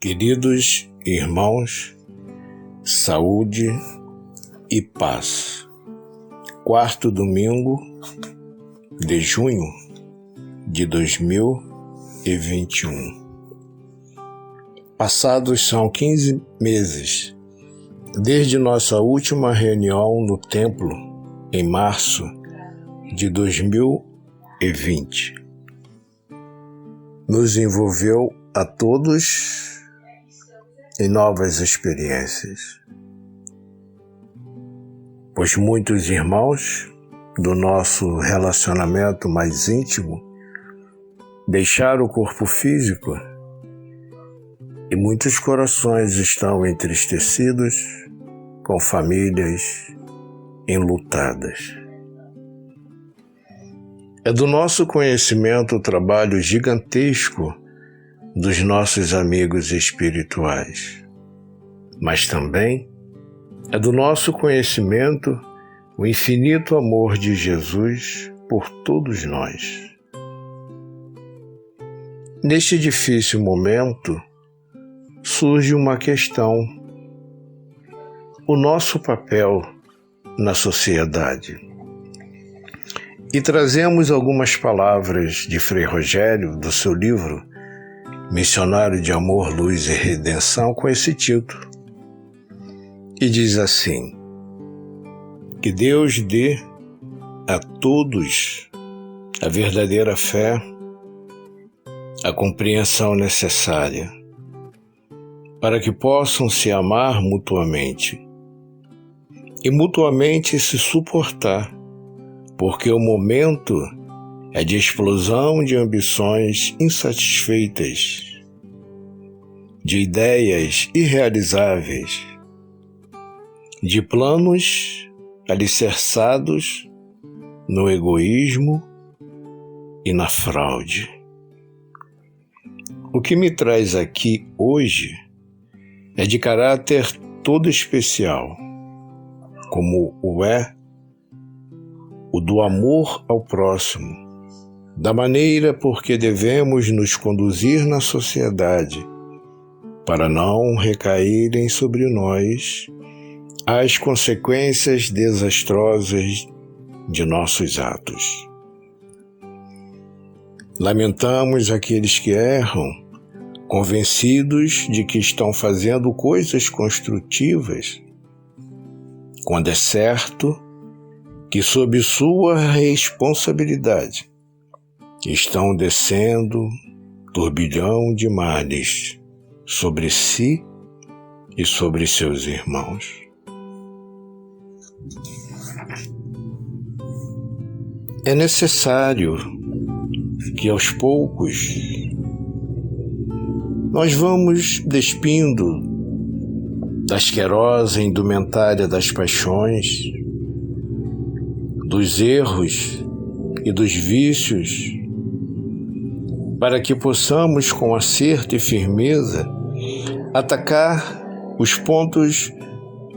Queridos irmãos, saúde e paz. Quarto domingo de junho de 2021. Passados são 15 meses desde nossa última reunião no templo em março de 2020. Nos envolveu a todos em novas experiências, pois muitos irmãos do nosso relacionamento mais íntimo deixaram o corpo físico e muitos corações estão entristecidos com famílias enlutadas. É do nosso conhecimento o trabalho gigantesco dos nossos amigos espirituais, mas também é do nosso conhecimento o infinito amor de Jesus por todos nós. Neste difícil momento, surge uma questão: o nosso papel na sociedade. E trazemos algumas palavras de Frei Rogério, do seu livro Missionário de Amor, Luz e Redenção, com esse título. E diz assim: que Deus dê a todos a verdadeira fé, a compreensão necessária, para que possam se amar mutuamente e mutuamente se suportar, porque o momento é de explosão de ambições insatisfeitas, de ideias irrealizáveis, de planos alicerçados no egoísmo e na fraude. O que me traz aqui hoje é de caráter todo especial, como o é o do amor ao próximo, da maneira por que devemos nos conduzir na sociedade, para não recaírem sobre nós as consequências desastrosas de nossos atos. Lamentamos aqueles que erram, convencidos de que estão fazendo coisas construtivas, quando é certo que, sob sua responsabilidade, estão descendo turbilhão de males sobre si e sobre seus irmãos. É necessário que aos poucos nós vamos despindo da asquerosa indumentária das paixões, dos erros e dos vícios, para que possamos, com acerto e firmeza, atacar os pontos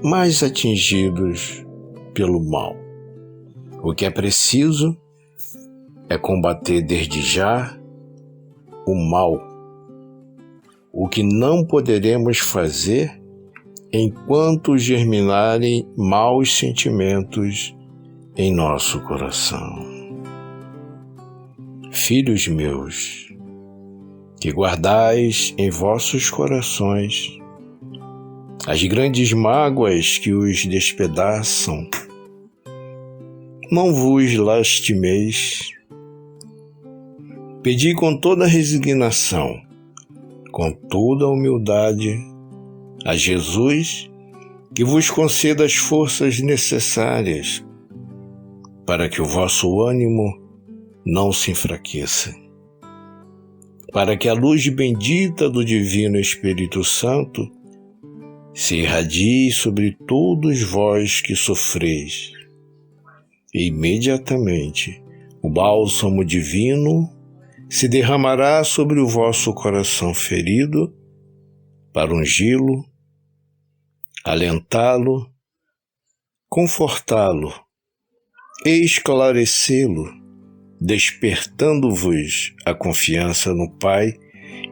mais atingidos pelo mal. O que é preciso é combater desde já o mal, o que não poderemos fazer enquanto germinarem maus sentimentos em nosso coração. Filhos meus, que guardais em vossos corações as grandes mágoas que os despedaçam, não vos lastimeis. Pedi com toda resignação, com toda humildade, a Jesus que vos conceda as forças necessárias para que o vosso ânimo não se enfraqueça, para que a luz bendita do Divino Espírito Santo se irradie sobre todos vós que sofreis, e imediatamente o bálsamo divino se derramará sobre o vosso coração ferido para ungí-lo, alentá-lo, confortá-lo e esclarecê-lo, despertando-vos a confiança no Pai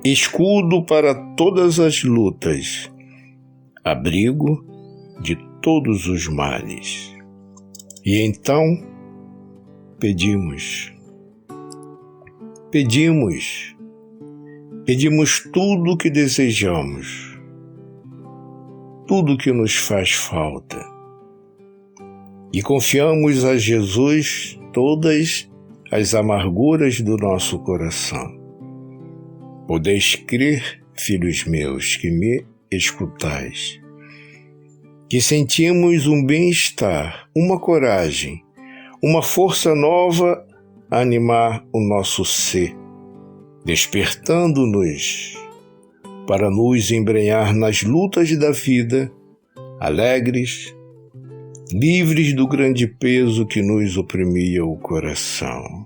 escudo para todas as lutas, abrigo de todos os males. E então pedimos tudo o que desejamos, tudo o que nos faz falta, e confiamos a Jesus todas as amarguras do nosso coração. Podeis crer, filhos meus, que me escutais, que sentimos um bem-estar, uma coragem, uma força nova a animar o nosso ser, despertando-nos para nos embrenhar nas lutas da vida, alegres, livres do grande peso que nos oprimia o coração.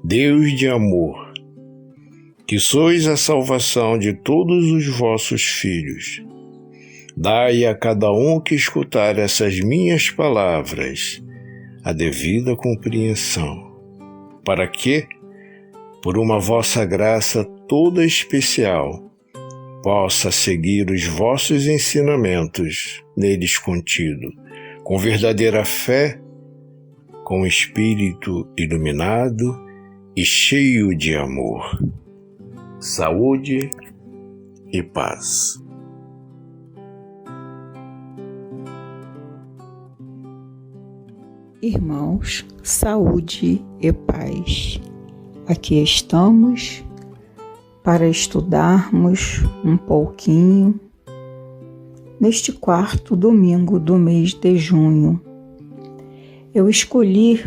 Deus de amor, que sois a salvação de todos os vossos filhos, dai a cada um que escutar essas minhas palavras a devida compreensão, para que, por uma vossa graça toda especial, possa seguir os vossos ensinamentos neles contido, com verdadeira fé, com espírito iluminado e cheio de amor. Saúde e paz. Irmãos, saúde e paz. Aqui estamos para estudarmos um pouquinho neste 4º domingo do mês de junho. Eu escolhi,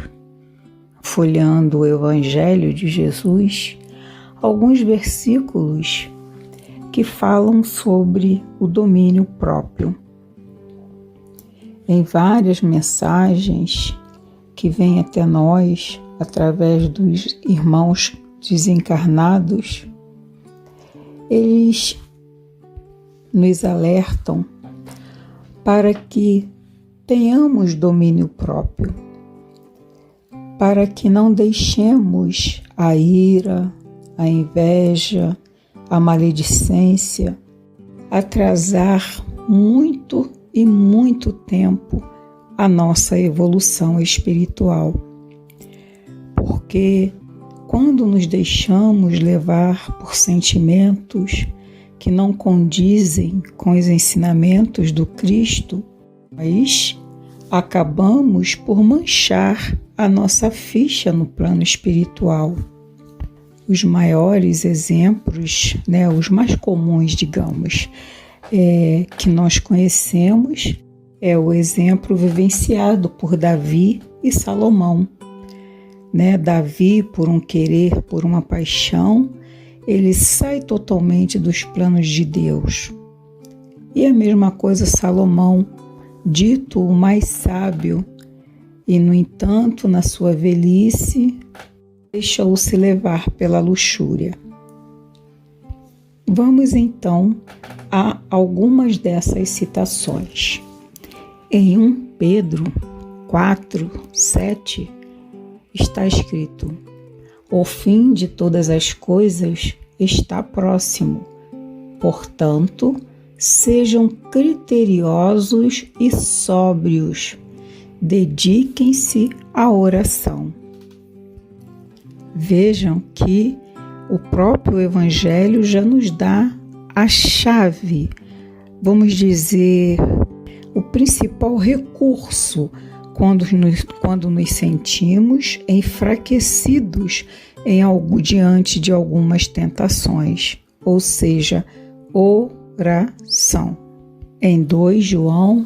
folheando o Evangelho de Jesus, alguns versículos que falam sobre o domínio próprio. Em várias mensagens que vêm até nós através dos irmãos desencarnados, eles nos alertam para que tenhamos domínio próprio, para que não deixemos a ira, a inveja, a maledicência atrasar muito e muito tempo a nossa evolução espiritual. Porque quando nos deixamos levar por sentimentos que não condizem com os ensinamentos do Cristo, nós acabamos por manchar a nossa ficha no plano espiritual. Os maiores exemplos, os mais comuns, digamos, que nós conhecemos é o exemplo vivenciado por Davi e Salomão. Davi, por um querer, por uma paixão, ele sai totalmente dos planos de Deus. E a mesma coisa Salomão, dito o mais sábio, e no entanto, na sua velhice, deixou-se levar pela luxúria. Vamos então a algumas dessas citações. Em 1 Pedro 4:7 está escrito: o fim de todas as coisas está próximo. Portanto, sejam criteriosos e sóbrios. Dediquem-se à oração. Vejam que o próprio Evangelho já nos dá a chave, vamos dizer, o principal recurso quando nos sentimos enfraquecidos diante de algumas tentações, ou seja, oração. Em 2 João,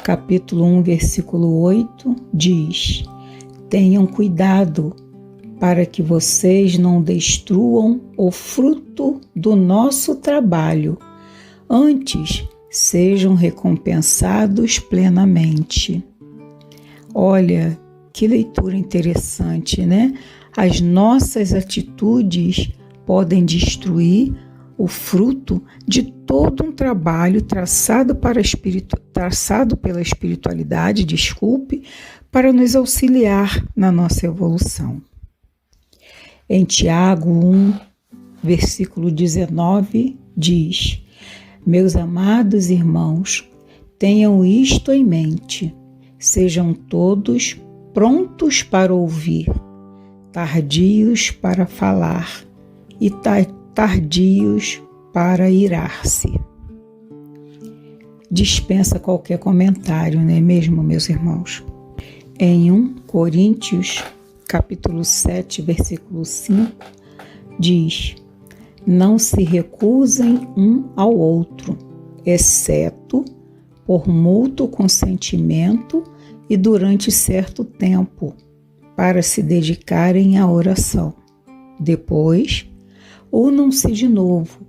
capítulo 1, versículo 8, diz: tenham cuidado para que vocês não destruam o fruto do nosso trabalho, antes sejam recompensados plenamente. Olha, que leitura interessante, né? As nossas atitudes podem destruir o fruto de todo um trabalho traçado pela espiritualidade, para nos auxiliar na nossa evolução. Em Tiago 1, versículo 19, diz: Meus amados irmãos, tenham isto em mente, sejam todos prontos para ouvir, tardios para falar e tardios para irar-se. Dispensa qualquer comentário, não é mesmo, meus irmãos? Em 1 Coríntios, capítulo 7, versículo 5, diz: Não se recusem um ao outro, exceto por mútuo consentimento e durante certo tempo, para se dedicarem à oração. Depois, unam-se de novo,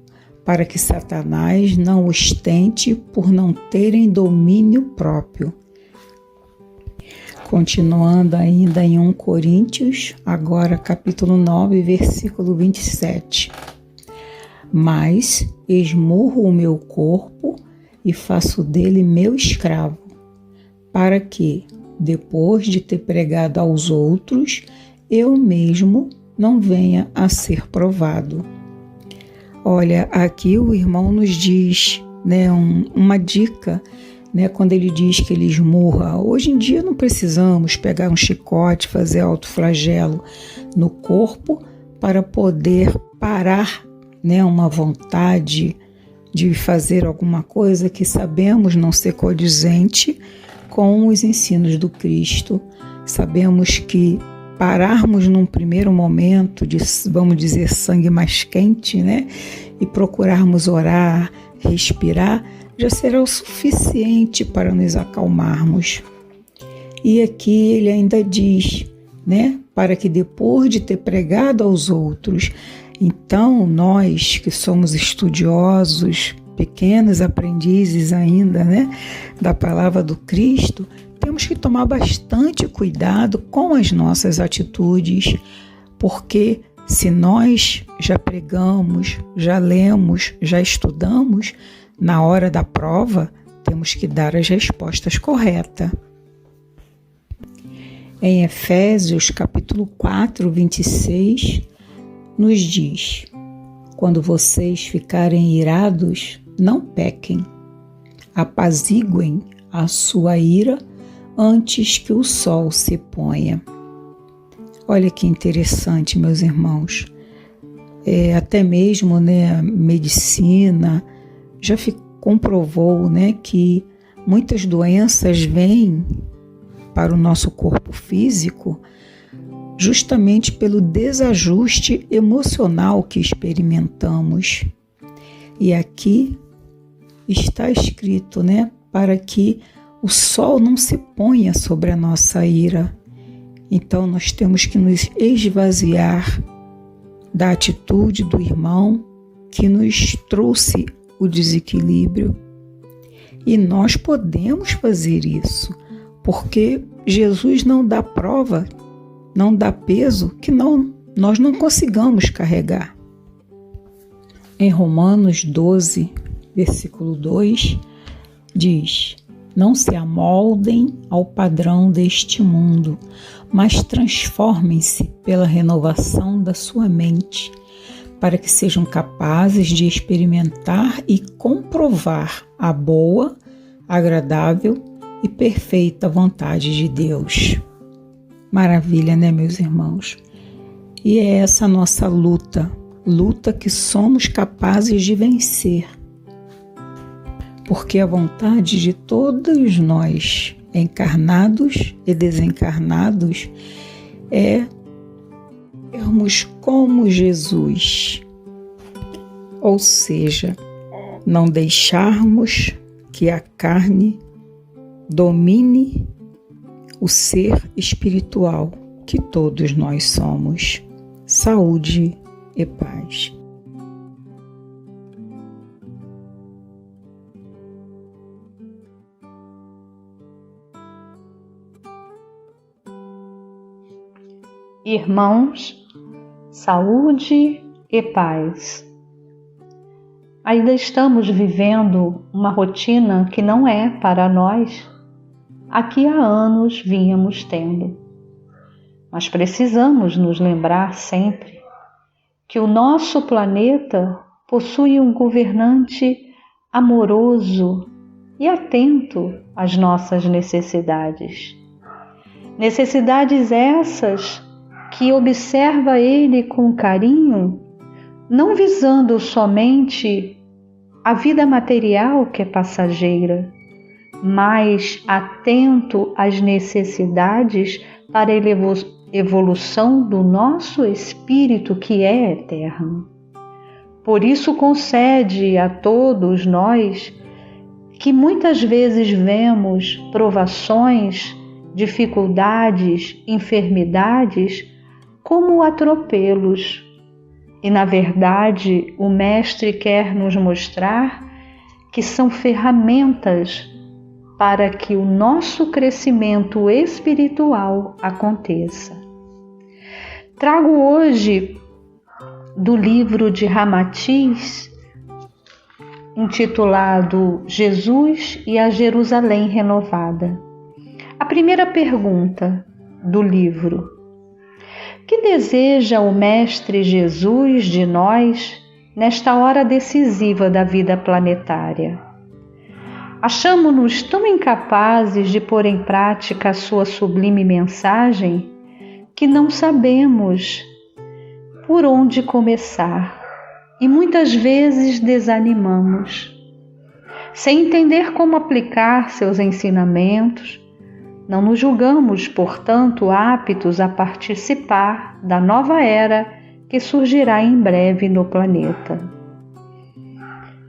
para que Satanás não os tente por não terem domínio próprio. Continuando ainda em 1 Coríntios, agora capítulo 9, versículo 27. Mas esmurro o meu corpo e faço dele meu escravo, para que, depois de ter pregado aos outros, eu mesmo não venha a ser provado. Olha, aqui o irmão nos diz, né, uma dica, né, quando ele diz que ele esmurra. Hoje em dia não precisamos pegar um chicote, fazer autoflagelo no corpo para poder parar, né, uma vontade de fazer alguma coisa que sabemos não ser condizente com os ensinos do Cristo. Sabemos que pararmos num primeiro momento de, vamos dizer, sangue mais quente, né, e procurarmos orar, respirar, já será o suficiente para nos acalmarmos. E aqui ele ainda diz, né, para que depois de ter pregado aos outros, então nós que somos estudiosos, pequenos aprendizes ainda, né, da palavra do Cristo, temos que tomar bastante cuidado com as nossas atitudes, porque se nós já pregamos, já lemos, já estudamos, na hora da prova, temos que dar as respostas corretas. Em Efésios, capítulo 4, 26, nos diz: Quando vocês ficarem irados, não pequem. Apaziguem a sua ira antes que o sol se ponha. Olha que interessante, meus irmãos. Até mesmo, né, medicina já comprovou, né, que muitas doenças vêm para o nosso corpo físico justamente pelo desajuste emocional que experimentamos. E aqui está escrito, né, para que o sol não se ponha sobre a nossa ira. Então nós temos que nos esvaziar da atitude do irmão que nos trouxe o desequilíbrio. E nós podemos fazer isso, porque Jesus não dá prova, não dá peso que nós não consigamos carregar. Em Romanos 12, versículo 2, diz: Não se amoldem ao padrão deste mundo, mas transformem-se pela renovação da sua mente, para que sejam capazes de experimentar e comprovar a boa, agradável e perfeita vontade de Deus. Maravilha, né, meus irmãos? E é essa nossa luta que somos capazes de vencer. Porque a vontade de todos nós, encarnados e desencarnados, é sermos como Jesus, ou seja, não deixarmos que a carne domine o ser espiritual que todos nós somos. Saúde e paz. Irmãos, saúde e paz. Ainda estamos vivendo uma rotina que não é para nós a que há anos vínhamos tendo. Mas precisamos nos lembrar sempre que o nosso planeta possui um governante amoroso e atento às nossas necessidades. Necessidades essas que observa ele com carinho, não visando somente a vida material que é passageira, mas atento às necessidades para a evolução do nosso espírito que é eterno. Por isso concede a todos nós que muitas vezes vemos provações, dificuldades, enfermidades como atropelos. E, na verdade, o Mestre quer nos mostrar que são ferramentas para que o nosso crescimento espiritual aconteça. Trago hoje do livro de Ramatiz, intitulado Jesus e a Jerusalém Renovada. A primeira pergunta do livro: que deseja o Mestre Jesus de nós nesta hora decisiva da vida planetária? Achamo-nos tão incapazes de pôr em prática a sua sublime mensagem que não sabemos por onde começar e muitas vezes desanimamos. Sem entender como aplicar seus ensinamentos, não nos julgamos, portanto, aptos a participar da nova era que surgirá em breve no planeta.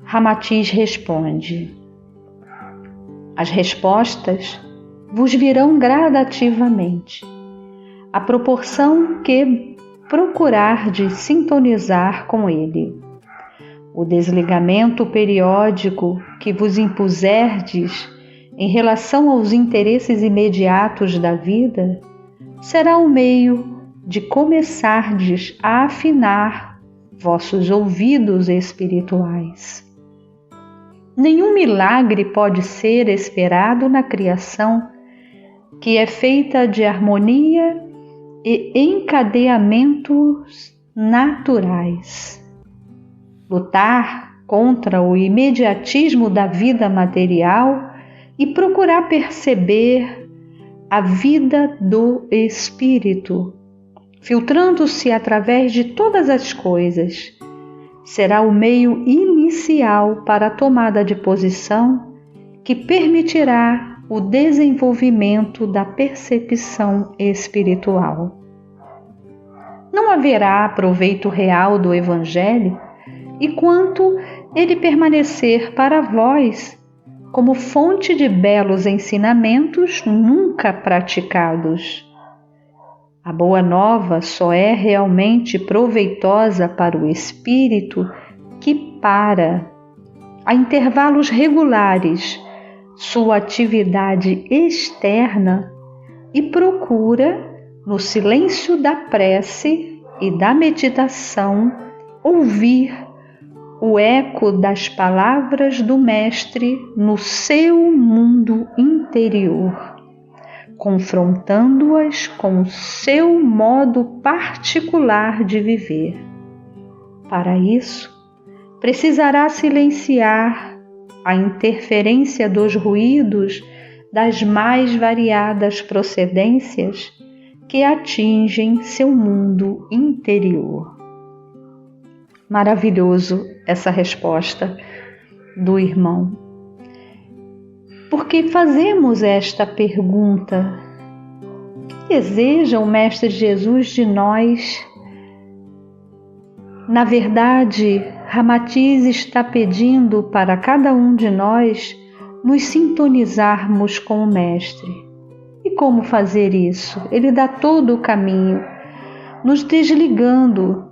Ramatiz responde: as respostas vos virão gradativamente, à proporção que procurardes sintonizar com ele. O desligamento periódico que vos impuserdes em relação aos interesses imediatos da vida será o meio de começardes a afinar vossos ouvidos espirituais. Nenhum milagre pode ser esperado na criação, que é feita de harmonia e encadeamentos naturais. Lutar contra o imediatismo da vida material e procurar perceber a vida do espírito, filtrando-se através de todas as coisas, será o meio inicial para a tomada de posição que permitirá o desenvolvimento da percepção espiritual. Não haverá proveito real do Evangelho enquanto ele permanecer para vós como fonte de belos ensinamentos nunca praticados. A Boa Nova só é realmente proveitosa para o espírito que para, a intervalos regulares, sua atividade externa e procura, no silêncio da prece e da meditação, ouvir o eco das palavras do Mestre no seu mundo interior, confrontando-as com o seu modo particular de viver. Para isso, precisará silenciar a interferência dos ruídos das mais variadas procedências que atingem seu mundo interior. Maravilhoso essa resposta do irmão. Porque fazemos esta pergunta: o que deseja o Mestre Jesus de nós? Na verdade, Ramatiz está pedindo para cada um de nós nos sintonizarmos com o Mestre. E como fazer isso? Ele dá todo o caminho, nos desligando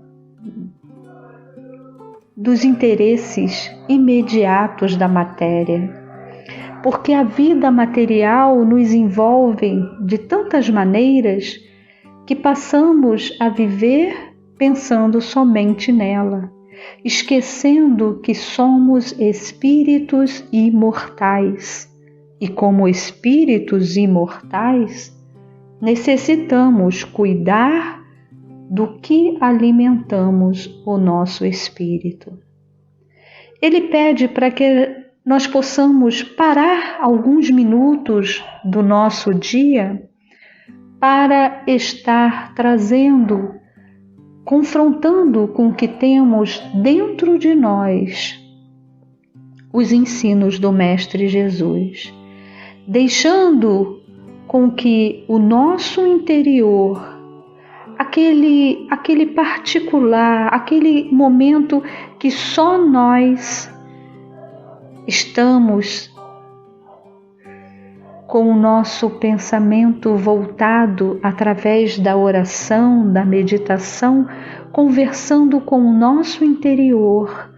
dos interesses imediatos da matéria, porque a vida material nos envolve de tantas maneiras que passamos a viver pensando somente nela, esquecendo que somos espíritos imortais e, como espíritos imortais, necessitamos cuidar do que alimentamos o nosso espírito. Ele pede para que nós possamos parar alguns minutos do nosso dia para estar trazendo, confrontando com o que temos dentro de nós os ensinos do Mestre Jesus, deixando com que o nosso interior, aquele particular, aquele momento que só nós estamos com o nosso pensamento voltado através da oração, da meditação, conversando com o nosso interior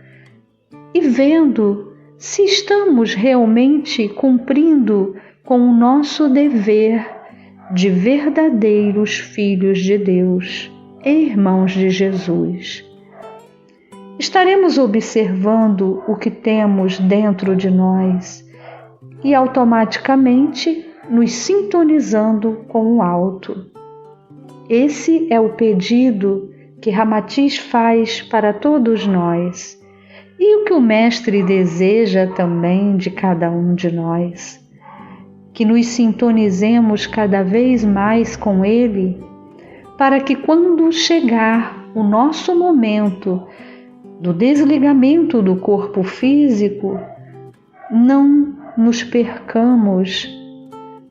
e vendo se estamos realmente cumprindo com o nosso dever de verdadeiros filhos de Deus e irmãos de Jesus. Estaremos observando o que temos dentro de nós e automaticamente nos sintonizando com o alto. Esse é o pedido que Ramatiz faz para todos nós e o que o Mestre deseja também de cada um de nós, que nos sintonizemos cada vez mais com Ele, para que quando chegar o nosso momento do desligamento do corpo físico, não nos percamos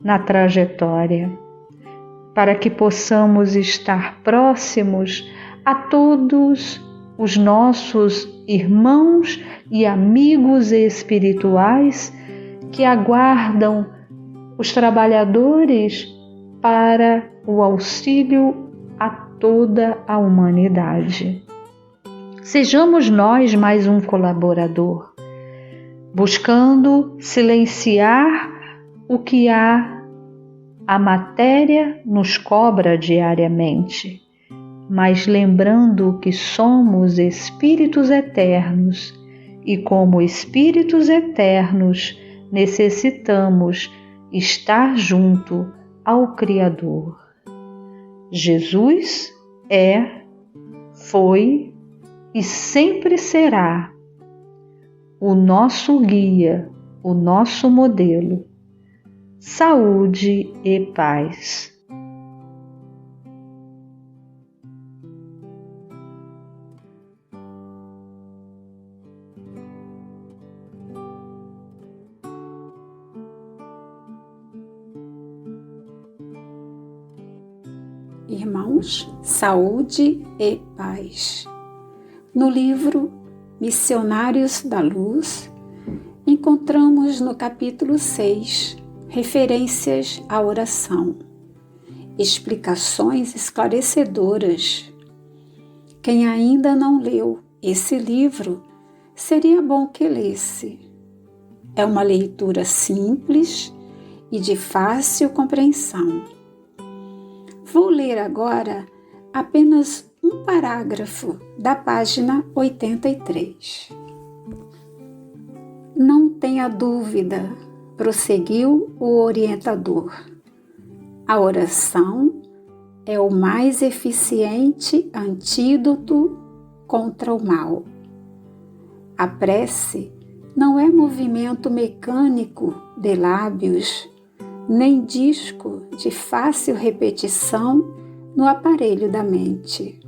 na trajetória, para que possamos estar próximos a todos os nossos irmãos e amigos espirituais que aguardam os trabalhadores para o auxílio a toda a humanidade. Sejamos nós mais um colaborador, buscando silenciar o que a matéria nos cobra diariamente, mas lembrando que somos espíritos eternos e, como espíritos eternos, necessitamos estar junto ao Criador. Jesus é, foi e sempre será o nosso guia, o nosso modelo. Saúde e paz. Irmãos, saúde e paz. No livro Missionários da Luz, encontramos no capítulo 6 referências à oração, explicações esclarecedoras. Quem ainda não leu esse livro, seria bom que lesse. É uma leitura simples e de fácil compreensão. Vou ler agora apenas um parágrafo da página 83. Não tenha dúvida, prosseguiu o orientador. A oração é o mais eficiente antídoto contra o mal. A prece não é movimento mecânico de lábios, nem disco de fácil repetição no aparelho da mente.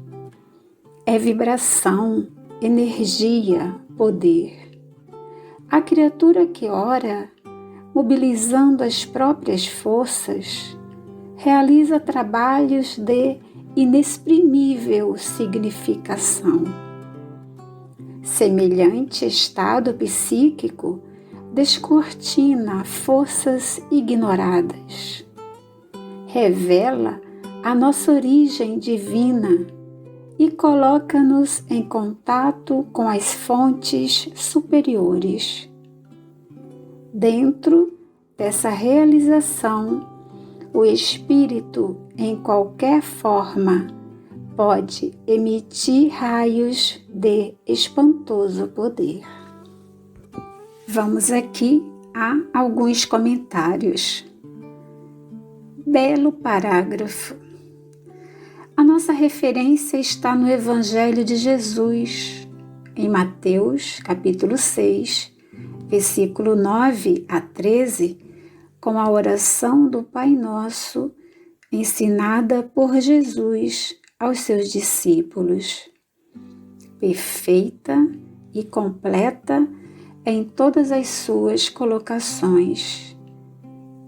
É vibração, energia, poder. A criatura que ora, mobilizando as próprias forças, realiza trabalhos de inexprimível significação. Semelhante estado psíquico descortina forças ignoradas. Revela a nossa origem divina e coloca-nos em contato com as fontes superiores. Dentro dessa realização, o espírito, em qualquer forma, pode emitir raios de espantoso poder. Vamos aqui a alguns comentários. Belo parágrafo. A nossa referência está no Evangelho de Jesus, em Mateus, capítulo 6, versículo 9 a 13, com a oração do Pai Nosso, ensinada por Jesus aos seus discípulos. Perfeita e completa em todas as suas colocações.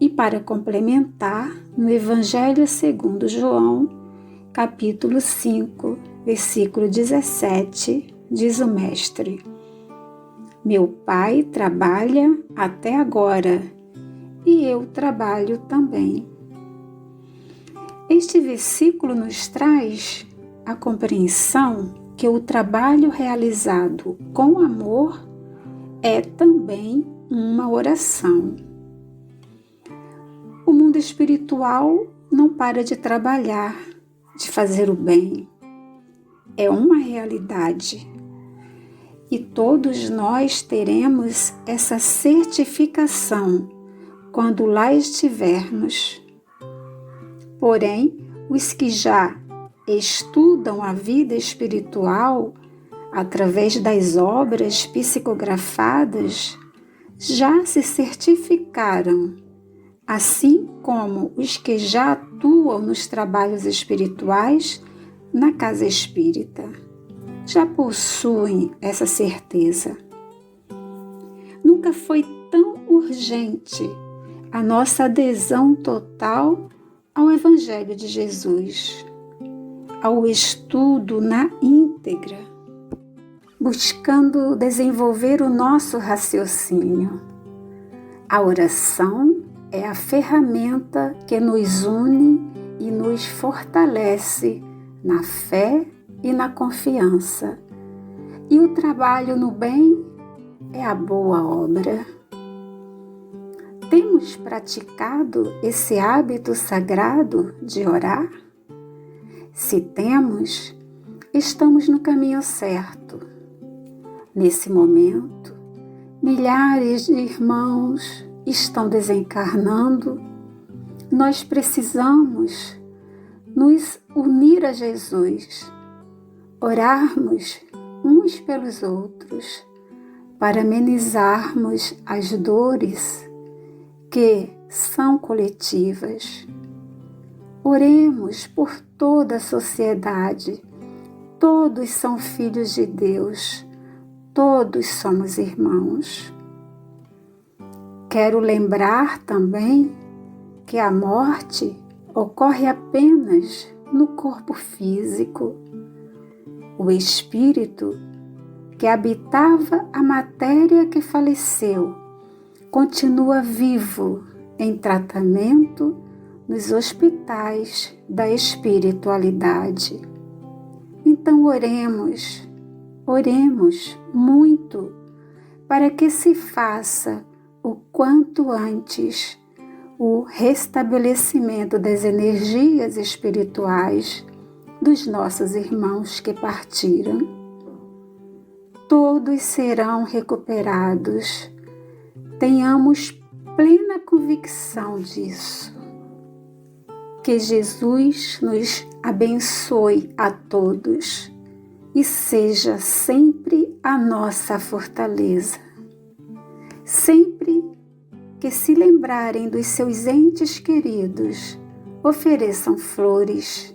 E para complementar, no Evangelho segundo João, capítulo 5, versículo 17, diz o Mestre: Meu Pai trabalha até agora, e eu trabalho também. Este versículo nos traz a compreensão que o trabalho realizado com amor é também uma oração. O mundo espiritual não para de trabalhar, de fazer o bem. É uma realidade. E todos nós teremos essa certificação quando lá estivermos. Porém, os que já estudam a vida espiritual através das obras psicografadas já se certificaram, assim como os que já atuam nos trabalhos espirituais na casa espírita. Já possuem essa certeza. Nunca foi tão urgente a nossa adesão total ao Evangelho de Jesus, ao estudo na íntegra, buscando desenvolver o nosso raciocínio. A oração é a ferramenta que nos une e nos fortalece na fé e na confiança. E o trabalho no bem é a boa obra. Temos praticado esse hábito sagrado de orar? Se temos, estamos no caminho certo. Nesse momento, milhares de irmãos estão desencarnando. Nós precisamos nos unir a Jesus, orarmos uns pelos outros, para amenizarmos as dores que são coletivas. Oremos por toda a sociedade. Todos são filhos de Deus. Todos somos irmãos. Quero lembrar também que a morte ocorre apenas no corpo físico. O espírito que habitava a matéria que faleceu continua vivo em tratamento nos hospitais da espiritualidade. Então oremos muito para que se faça o quanto antes o restabelecimento das energias espirituais dos nossos irmãos que partiram. Todos serão recuperados. Tenhamos plena convicção disso. Que Jesus nos abençoe a todos e seja sempre a nossa fortaleza. Sempre que se lembrarem dos seus entes queridos, ofereçam flores,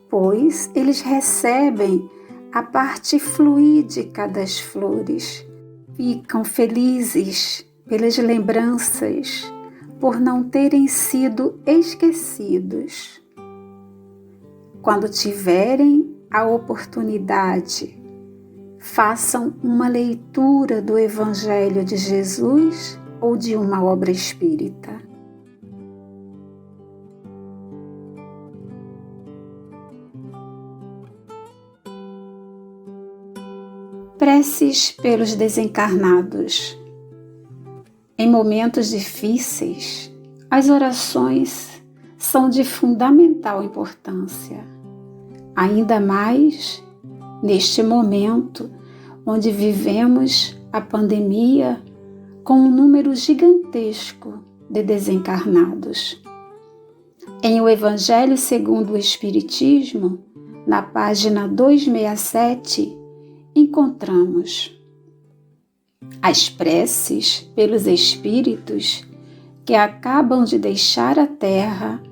pois eles recebem a parte fluídica das flores. Ficam felizes pelas lembranças, por não terem sido esquecidos. Quando tiverem a oportunidade, façam uma leitura do Evangelho de Jesus ou de uma obra espírita. Preces pelos desencarnados. Em momentos difíceis, as orações são de fundamental importância, ainda mais neste momento onde vivemos a pandemia com um número gigantesco de desencarnados. Em O Evangelho segundo o Espiritismo, na página 267, encontramos: as preces pelos espíritos que acabam de deixar a Terra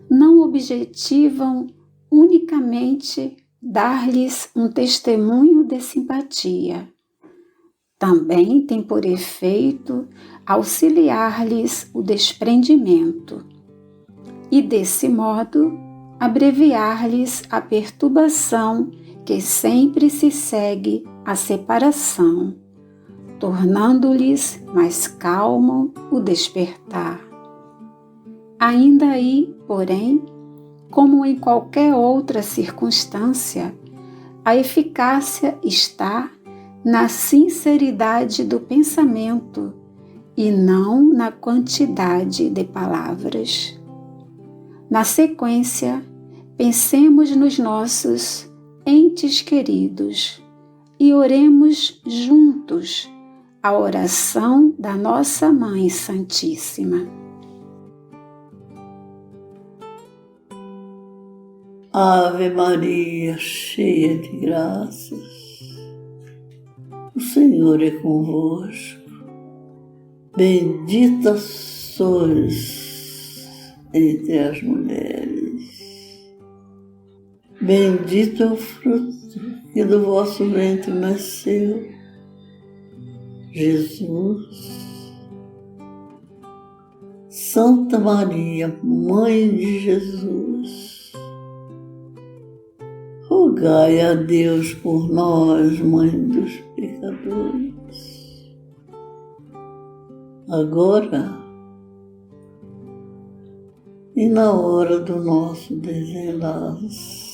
não objetivam unicamente dar-lhes um testemunho de simpatia. Também tem por efeito auxiliar-lhes o desprendimento e, desse modo, abreviar-lhes a perturbação que sempre se segue à separação, tornando-lhes mais calmo o despertar. Ainda aí, porém, como em qualquer outra circunstância, a eficácia está na sinceridade do pensamento e não na quantidade de palavras. Na sequência, pensemos nos nossos entes queridos e oremos juntos a oração da nossa Mãe Santíssima. Ave Maria, cheia de graças, o Senhor é convosco. Bendita sois entre as mulheres. Bendito é o fruto que do vosso ventre nasceu, Jesus. Santa Maria, Mãe de Jesus, rogai a Deus por nós, Mãe dos pecadores, agora e na hora do nosso desenlace.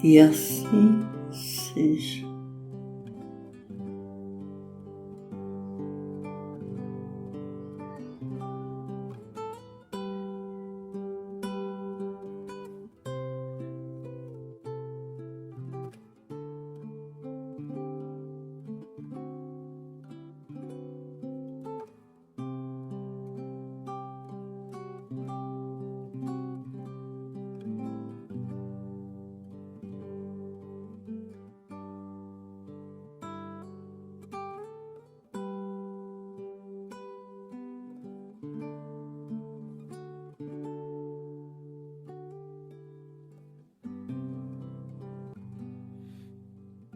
Que assim seja.